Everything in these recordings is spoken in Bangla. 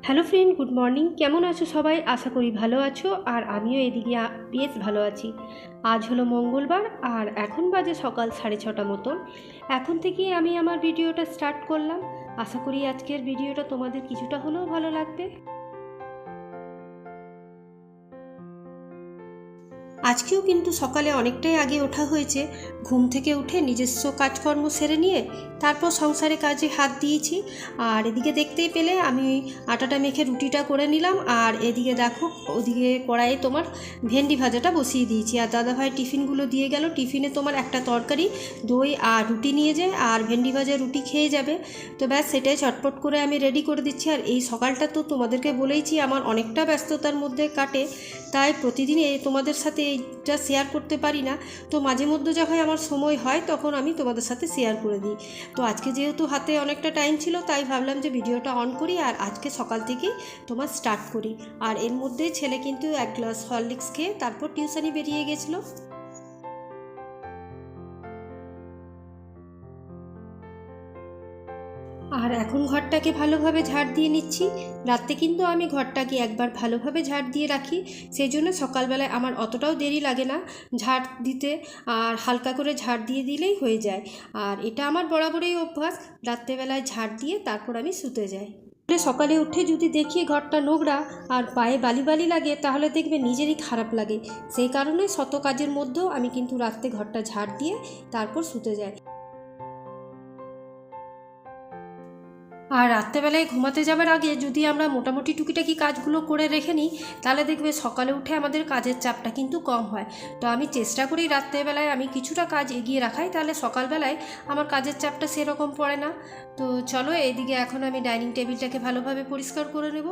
Hello friend, good morning. কেমন আছো সবাই? আশা করি ভালো আছো। আর আমিও এদিকে বেশ ভালো আছি। আজ হলো মঙ্গলবার আর এখন বাজে সকাল 6:30 মতন। এখন থেকেই আমি আমার ভিডিওটা স্টার্ট করলাম। আশা করি আজকের ভিডিওটা তোমাদের কিছুটা হলেও ভালো লাগবে। আজকেও কিন্তু সকালে অনেকটাই আগে ওঠা হয়েছে। ঘুম থেকে উঠে নিজস্ব কাজকর্ম সেরে নিয়ে তারপর সংসারে কাজে হাত দিয়েছি। আর এদিকে দেখতেই পেলে আমি আটাটা মেখে রুটিটা করে নিলাম। আর এদিকে দেখো, ওদিকে কড়াইয়ে তোমার ভেন্ডি ভাজাটা বসিয়ে দিয়েছি। আর দাদাভাই টিফিনগুলো দিয়ে গেল। টিফিনে তোমার একটা তরকারি, দই আর রুটি নিয়ে যায়, আর ভেন্ডি ভাজা রুটি খেয়ে যাবে। তো ব্যাস সেটাই চটপট করে আমি রেডি করে দিচ্ছি। আর এই সকালটা তো তোমাদেরকে বলেইছি আমার অনেকটা ব্যস্ততার মধ্যে কাটে, তাই প্রতিদিন তোমাদের সাথে এইটা শেয়ার করতে পারি না। তো মাঝে মধ্যে যখন আমার সময় হয় তখন আমি তোমাদের সাথে শেয়ার করে দিই। তো আজকে যেহেতু হাতে অনেকটা টাইম ছিল, তাই ভাবলাম যে ভিডিওটা অন করি আর আজকে সকাল থেকেই তোমার স্টার্ট করি। আর এর মধ্যে ছেলে কিন্তু এক গ্লাস হরলিক্স খেয়ে তারপর টিউশনি বেরিয়ে গেছিলো। আর এখন ঘরটাকে ভালোভাবে ঝাড় দিয়ে নিচ্ছি। রাত্রে কিন্তু আমি ঘরটাকে একবার ভালোভাবে ঝাড় দিয়ে রাখি, সেই জন্য সকালবেলায় আমার অতটাও দেরি লাগে না ঝাড় দিতে। আর হালকা করে ঝাড় দিয়ে দিলেই হয়ে যায়। আর এটা আমার বরাবরই অভ্যাস, রাত্রেবেলায় ঝাড় দিয়ে তারপর আমি শুতে যাই। সকালে উঠে যদি দেখি ঘরটা নোংরা আর পায়ে বালি বালি লাগে, তাহলে দেখবে নিজেরই খারাপ লাগে। সেই কারণে শত কাজের মধ্যেও আমি কিন্তু রাত্রে ঘরটা ঝাড় দিয়ে তারপর শুতে যাই। আর রাত্রেবেলায় ঘুমাতে যাবার আগে যদি আমরা মোটামুটি টুকিটাকি কাজগুলো করে রেখে নিই, তাহলে দেখবে সকালে উঠে আমাদের কাজের চাপটা কিন্তু কম হয়। তো আমি চেষ্টা করি রাত্রেবেলায় আমি কিছুটা কাজ এগিয়ে রাখাই, তাহলে সকালবেলায় আমার কাজের চাপটা সেরকম পড়ে না। তো চলো, এইদিকে এখন আমি ডাইনিং টেবিলটাকে ভালোভাবে পরিষ্কার করে নেব।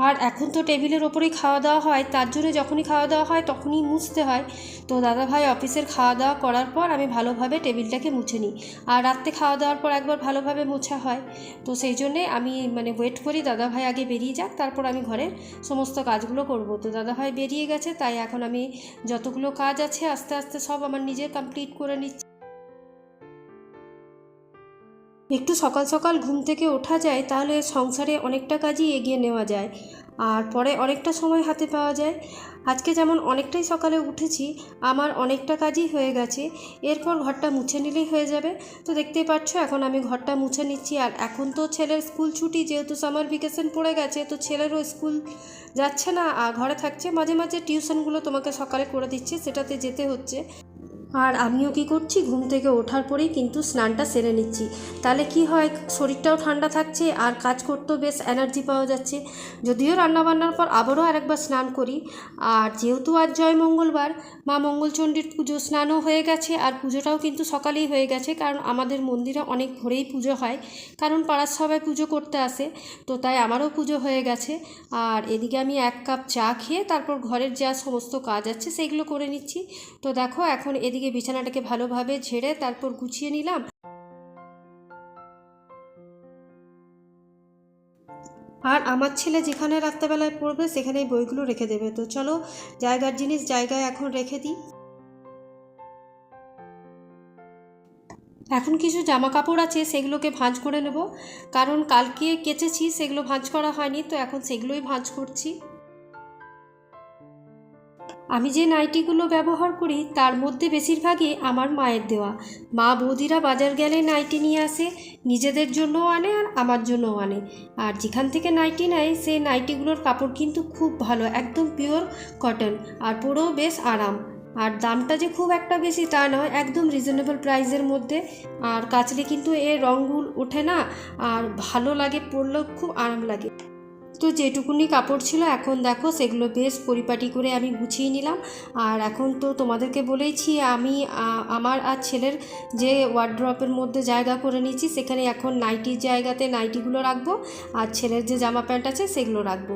আর এখন তো টেবিলের ওপরেই খাওয়া দাওয়া হয়, তার জন্য যখনই খাওয়া দাওয়া হয় তখনই মুছতে হয়। তো দাদাভাই অফিসের খাওয়া দাওয়া করার পর আমি ভালোভাবে টেবিলটাকে মুছে নিই। আর রাত্রে খাওয়া দাওয়ার পর একবার ভালোভাবে মোছা হয়। তো সেই জন্যে আমি ওয়েট করি দাদাভাই আগে বেরিয়ে যাক, তারপর আমি ঘরের সমস্ত কাজগুলো করব। তো দাদাভাই বেরিয়ে গেছে, তাই এখন আমি যতগুলো কাজ আছে আস্তে আস্তে সব আমার নিজের কমপ্লিট করে নিচ্ছি। একটু সকাল সকাল ঘুম থেকে ওঠা যায়, তাহলে সংসারে অনেকটা কাজই এগিয়ে নেওয়া যায় আর পরে অনেকটা সময় হাতে পাওয়া যায়। আজকে যেমন অনেকটাই সকালে উঠেছি, আমার অনেকটা কাজই হয়ে গেছে। এরপর ঘরটা মুছে নিলেই হয়ে যাবে। তো দেখতেই পাচ্ছ এখন আমি ঘরটা মুছে নিচ্ছি। আর এখন তো ছেলের স্কুল ছুটি, যেহেতু সামার ভ্যাকেশন পড়ে গেছে, তো ছেলেরও স্কুল যাচ্ছে না আর ঘরে থাকছে। মাঝে মাঝে টিউশনগুলো তোমাকে সকালে করে দিচ্ছে, সেটাতে যেতে হচ্ছে। আর আমিও কি করছি, ঘুম থেকে ওঠার পরেই কিন্তু স্নানটা সেরে নিচ্ছি। তাহলে কি হয়, শরীরটাও ঠান্ডা থাকছে আর কাজ করতেও বেশ এনার্জি পাওয়া যাচ্ছে। যদিও রান্নাবান্নার পর আবারও আরেকবার স্নান করি। আর যেহেতু আজ জয় মঙ্গলবার, মা মঙ্গলচণ্ডীর পুজো, স্নানও হয়ে গেছে আর পুজোটাও কিন্তু সকালেই হয়ে গেছে, কারণ আমাদের মন্দিরে অনেক ভোরেই পুজো হয়, কারণ পাড়ার সবাই পুজো করতে আসে। তো তাই আমারও পুজো হয়ে গেছে। আর এদিকে আমি 1 কাপ চা খেয়ে তারপর ঘরের যা সমস্ত কাজ আছে সেগুলো করে নিচ্ছি। তো দেখো, এখন এদিকে বিছানাটাকে ভালোভাবে ঝেড়ে তারপর গুছিয়ে নিলাম। আর আমার ছেলে যেখানে রাত্রেবেলায় পড়বে সেখানেই বইগুলো রেখে দেবে। তো চলো, জায়গার জিনিস জায়গায় এখন রেখে দিই। এখন কিছু জামা কাপড় আছে, সেগুলোকে ভাঁজ করে নেব, কারণ কালকে কেচেছি, সেগুলো ভাঁজ করা হয়নি, তো এখন সেগুলোই ভাঁজ করছি। আমি যে নাইটিগুলো ব্যবহার করি তার মধ্যে বেশিরভাগই আমার মায়ের দেওয়া। মা বৌদিরা বাজার গেলে নাইটি নিয়ে আসে, নিজেদের জন্যও আনে আর আমার জন্যও আনে। আর যেখান থেকে নাইটি নেয় সেই নাইটিগুলোর কাপড় কিন্তু খুব ভালো, একদম পিওর কটন, আর পরেও বেশ আরাম। আর দামটা যে খুব একটা বেশি তা নয়, একদম রিজনেবল প্রাইসের মধ্যে। আর কাচলে কিন্তু এর রঙগুলো ওঠে না, আর ভালো লাগে, পরলেও খুব আরাম লাগে। তো যেটুকুনি কাপড় ছিল এখন দেখো সেগুলো বেশ পরিপাটি করে আমি গুছিয়ে নিলাম। আর এখন তো তোমাদেরকে বলেইছি আমি আমার আর ছেলের যে ওয়ার্ড্রপের মধ্যে জায়গা করে নিয়েছি, সেখানে এখন নাইটির জায়গাতে নাইটিগুলো রাখবো, আর ছেলের যে জামা প্যান্ট আছে সেগুলো রাখবো।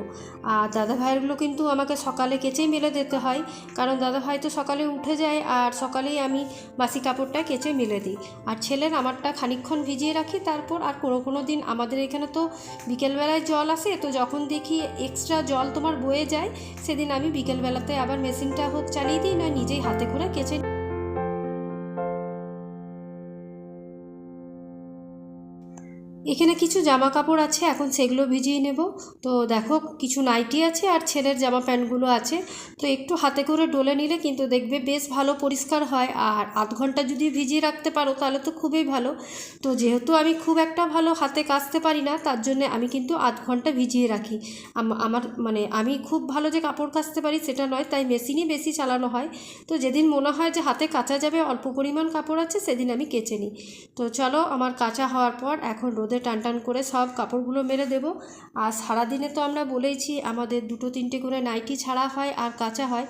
আর দাদাভাইয়েরগুলো কিন্তু আমাকে সকালে কেচেই মেলে দিতে হয়, কারণ দাদাভাই তো সকালে উঠে যায় আর সকালেই আমি বাসি কাপড়টা কেচে মেলে দিই। আর ছেলের আমারটা খানিকক্ষণ ভিজিয়ে রাখি, তারপর আর কোনো দিন আমাদের এখানে তো বিকেলবেলায় জল আসে, তো যখন দেখি এক্সট্রা জল তোমার বয়ে যায়, সেদিন আমি বিকেলবেলাতে আবার মেশিনটা হোক চালিয়ে দিই, নয় নিজেই হাতে করে কেচে। এখানে কিছু জামা কাপড় আছে, এখন সেগুলো ভিজিয়ে নেব। তো দেখো কিছু নাইটি আছে আর ছেলের জামা প্যান্টগুলো আছে। তো একটু হাতে করে ডলে নিলে কিন্তু দেখবে বেশ ভালো পরিষ্কার হয়। আর আধ ঘন্টা যদি ভিজিয়ে রাখতে পারো তাহলে তো খুবই ভালো। তো যেহেতু আমি খুব একটা ভালো হাতে কাচতে পারি না, তার জন্য আমি কিন্তু আধ ঘন্টা ভিজিয়ে রাখি। আমার মানে আমি খুব ভালো যে কাপড় কাচতে পারি সেটা নয়, তাই মেশিনই বেশি চালানো হয়। তো যেদিন মনে হয় যে হাতে কাচা যাবে, অল্প পরিমাণ কাপড় আছে, সেদিন আমি কেচে নিই। তো চলো, আমার কাচা হওয়ার পর এখন রোদে টান টান করে সব কাপড়গুলো মেলে দেব। আর সারাদিনে তো আমরা বলেইছি আমাদের 2-3টে করে নাইটি ছাড়া হয় আর কাচা হয়,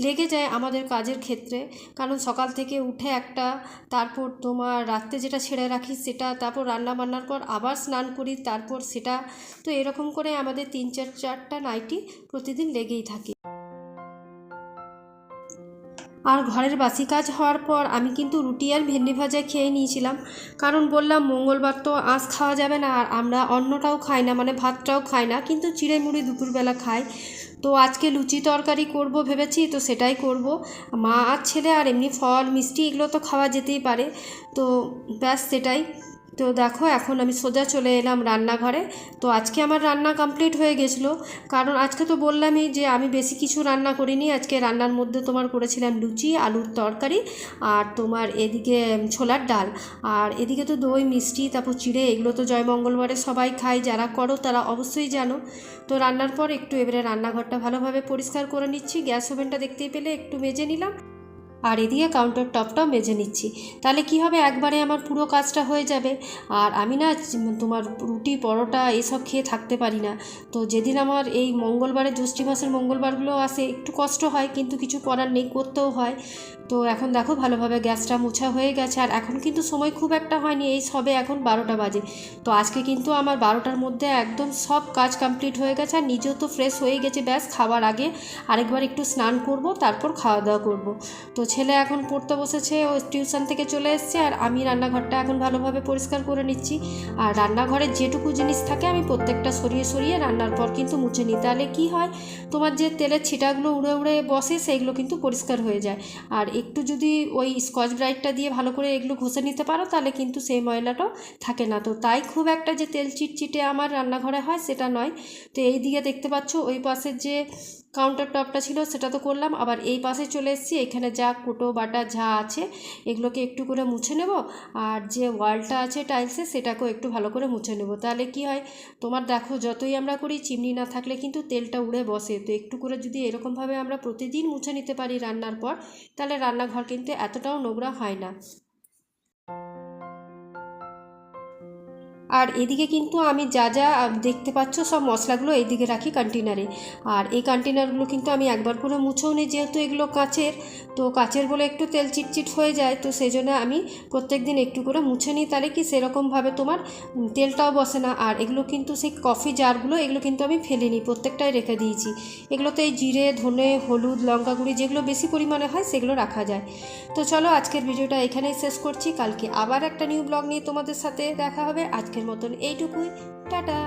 লেগে যায় আমাদের কাজের ক্ষেত্রে। কারণ সকাল থেকে উঠে একটা, তারপর তোমার রাত্রে যেটা ছেড়ে রাখি সেটা, তারপর রান্না বান্নার পর আবার স্নান করি, তারপর সেটা। তো এরকম করে আমাদের 3-4টা নাইটি প্রতিদিন লেগেই থাকে। আর ঘরের বাসি কাজ হওয়ার পর আমি কিন্তু রুটি আর ভেন্ডি ভাজা খেয়ে নিয়েছিলাম। কারণ বললাম মঙ্গলবার তো আঁশ খাওয়া যাবে না, আর আমরা অন্নটাও খাই না, মানে ভাতটাও খাই না, কিন্তু চিড়ে মুড়ি দুপুরবেলা খাই। তো আজকে লুচি তরকারি করব ভেবেছি, তো সেটাই করব। মা আর ছেলে আর এমনি ফল মিষ্টি এগুলো তো খাওয়া যেতেই পারে। তো ব্যাস সেটাই। তো দেখো এখন আমি সোজা চলে এলাম রান্নাঘরে। তো আজকে আমার রান্না কমপ্লিট হয়ে গেছিলো, কারণ আজকে তো বললামই যে আমি বেশি কিছু রান্না করিনি। আজকে রান্নার মধ্যে তোমার করেছিলাম লুচি, আলুর তরকারি, আর তোমার এদিকে ছোলার ডাল, আর এদিকে তো দই মিষ্টি, তারপর চিড়ে, এগুলো তো জয় মঙ্গলবারে সবাই খায়, যারা করো তারা অবশ্যই জানো। তো রান্নার পর একটু এবারে রান্নাঘরটা ভালোভাবে পরিষ্কার করে নিচ্ছি। গ্যাস ওভেনটা দেখতেই পেলে একটু মেজে নিলাম, আর এদিকে কাউন্টার টপটাও মেজে নিচ্ছি। তাহলে কি হবে, একবারে আমার পুরো কাজটা হয়ে যাবে। আর আমি না তোমার রুটি পরোটা এসব খেয়ে থাকতে পারি না। তো যেদিন আমার এই মঙ্গলবারে, জ্যৈষ্ঠ মাসের মঙ্গলবারগুলো আসে, একটু কষ্ট হয়, কিন্তু কিছু করার নেই, করতেও হয়। তো এখন দেখো ভালোভাবে গ্যাসটা মোছা হয়ে গেছে। আর এখন কিন্তু সময় খুব একটা হয়নি, এই সবে এখন 12টা বাজে। তো আজকে কিন্তু আমার 12টার মধ্যে একদম সব কাজ কমপ্লিট হয়ে গেছে। আর নিজেও তো ফ্রেশ হয়ে গেছে, ব্যাস খাওয়ার আগে আরেকবার একটু স্নান করব, তারপর খাওয়া দাওয়া করব। তো ছেলে এখন পড়তে বসেছে, ও টিউশন থেকে চলে এসছে, আর আমি রান্নাঘরটা এখন ভালোভাবে পরিষ্কার করে নিচ্ছি। আর রান্নাঘরের যেটুকু জিনিস থাকে আমি প্রত্যেকটা সরিয়ে সরিয়ে রান্নার পর কিন্তু মুছে নিই। তাহলে কি হয়, তোমার যে তেলের ছিটাগুলো উড়ে উড়ে বসে সেগুলো কিন্তু পরিষ্কার হয়ে যায়। আর একটু যদি ওই স্কচ ব্রাইটটা দিয়ে ভালো করে এগুলো ঘষে নিতে পারো, তাহলে কিন্তু সেই ময়লাটাও থাকে না। তো তাই খুব একটা যে তেল চিটচিটে আমার রান্নাঘরে হয় সেটা নয়। তো এই দিকে দেখতে পাচ্ছ ওই পাশের যে কাউন্টার টপটা ছিল সেটা তো করলাম, আবার এই পাশে চলে এসেছি। এখানে যা কোটো বাটা যা আছে এগুলোকে একটু করে মুছে নেব। আর যে ওয়ালটা আছে টাইলসে সেটাকেও একটু ভালো করে মুছে নেব। তাহলে কি হয়, তোমার দেখো যতই আমরা করি, চিমনি না থাকলে কিন্তু তেলটা উড়ে বসে। তো একটু করে যদি এরকমভাবে আমরা প্রতিদিন মুছে নিতে পারি রান্নার পর, তাহলে রান্নাঘর কিন্তু এতটাও নোংরা হয় না। আর এদিকে কিন্তু আমি যা যা দেখতে পাচ্ছ সব মশলাগুলো এইদিকে রাখি কন্টেনারে। আর এই কন্টেনারগুলো কিন্তু আমি একবার করে মুছেও নিই, যেহেতু এগুলো কাচের। তো কাচের বলে একটু তেল চিটচিট হয়ে যায়, তো সেই জন্য আমি প্রত্যেক দিন একটু করে মুছে নিই। তাহলে কি সেরকমভাবে তোমার তেলটাও বসে না। আর এগুলো কিন্তু সেই কফি জারগুলো, এগুলো কিন্তু আমি ফেলিনি, প্রত্যেকটাই রেখে দিয়েছি। এগুলোতে এই জিরে, ধনে, হলুদ, লঙ্কা গুঁড়ি যেগুলো বেশি পরিমাণে হয় সেগুলো রাখা যায়। তো চলো আজকের ভিডিওটা এখানেই শেষ করছি। কালকে আবার একটা নিউ ব্লগ নিয়ে তোমাদের সাথে দেখা হবে। আজকের মতন এইটুকুই, টাটা।